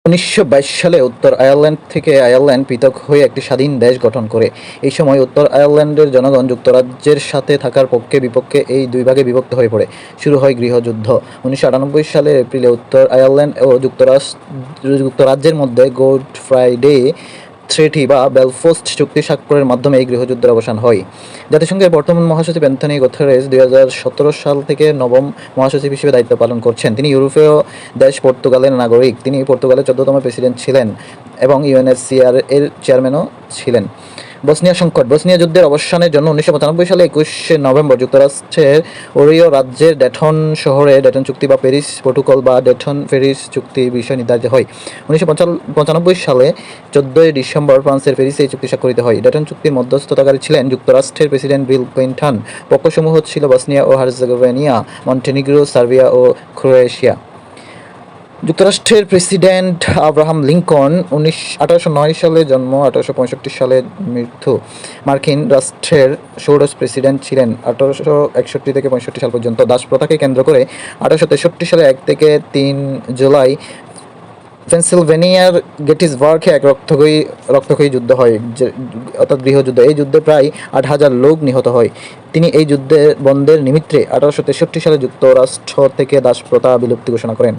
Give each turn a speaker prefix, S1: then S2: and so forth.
S1: 1922 সালে উত্তর আয়ারল্যান্ড থেকে আয়ারল্যান্ড পৃথক হয়ে একটি স্বাধীন দেশ গঠন করে। এই সময় উত্তর আয়ারল্যান্ডের জনগণ যুক্তরাজ্যের সাথে থাকার পক্ষে বিপক্ষে এই দুই ভাগে বিভক্ত হয়ে পড়ে। শুরু হয় গৃহযুদ্ধ। 1998 সালের এপ্রিলে উত্তর আয়ারল্যান্ড ও যুক্তরাজ্যের মধ্যে গুড ফ্রাইডে ট্রিটি বা বেলফাস্ট চুক্তি স্বাক্ষরের মাধ্যমে এই গৃহযুদ্ধের অবসান হয়। জাতিসংঘের বর্তমান মহাসচিব অ্যান্থনিও গুতেরেস 2017 সাল থেকে নবম মহাসচিব হিসেবে দায়িত্ব পালন করছেন। তিনি ইউরোপীয় দেশ পর্তুগালের নাগরিক। তিনি পর্তুগালের 14তম প্রেসিডেন্ট ছিলেন এবং ইউএনএচসিআর এর চেয়ারম্যানও ছিলেন। বসনিয়া সংকট। বসনিয়া যুদ্ধের অবসানের জন্য 1995 সালে 21শে নভেম্বর যুক্তরাষ্ট্রের ওরিও রাজ্যের ডেটন শহরে ডেটন চুক্তি বা প্যারিস প্রোটোকল বা ডেটন-প্যারিস চুক্তির বিষয় নির্ধারিত হয়। 1995 সালে 14 ডিসেম্বর ফ্রান্সের প্যারিসে এই চুক্তি স্বাক্ষরিত হয়। ডেটন চুক্তির মধ্যস্থতাকারী ছিলেন যুক্তরাষ্ট্রের প্রেসিডেন্ট বিল ক্লিনটন। পক্ষসমূহ ছিল বসনিয়া ও হার্জেগোভিনা, মন্টেনিগ্রো, সার্বিয়া ও ক্রোয়েশিয়া। যুক্তরাষ্ট্রের প্রেসিডেন্ট আব্রাহাম লিঙ্কন 1809 সালে জন্ম, 1865 সালে মৃত্যু। মার্কিন রাষ্ট্রের ষোড়শ প্রেসিডেন্ট ছিলেন 1861 থেকে 65 সাল পর্যন্ত। দাসপ্রথাকে কেন্দ্র করে 1863 সালে 1 থেকে 3 জুলাই পেনসিলভেনিয়ার গেটিসবার্গে এক রক্তক্ষয়ী যুদ্ধ হয়, অর্থাৎ গৃহযুদ্ধ। এই যুদ্ধে প্রায় 8,000 লোক নিহত হয়। তিনি এই যুদ্ধে বন্ধের নিমিত্তে 1863 সালে যুক্তরাষ্ট্র থেকে দাসপ্রথা বিলুপ্তি ঘোষণা করেন।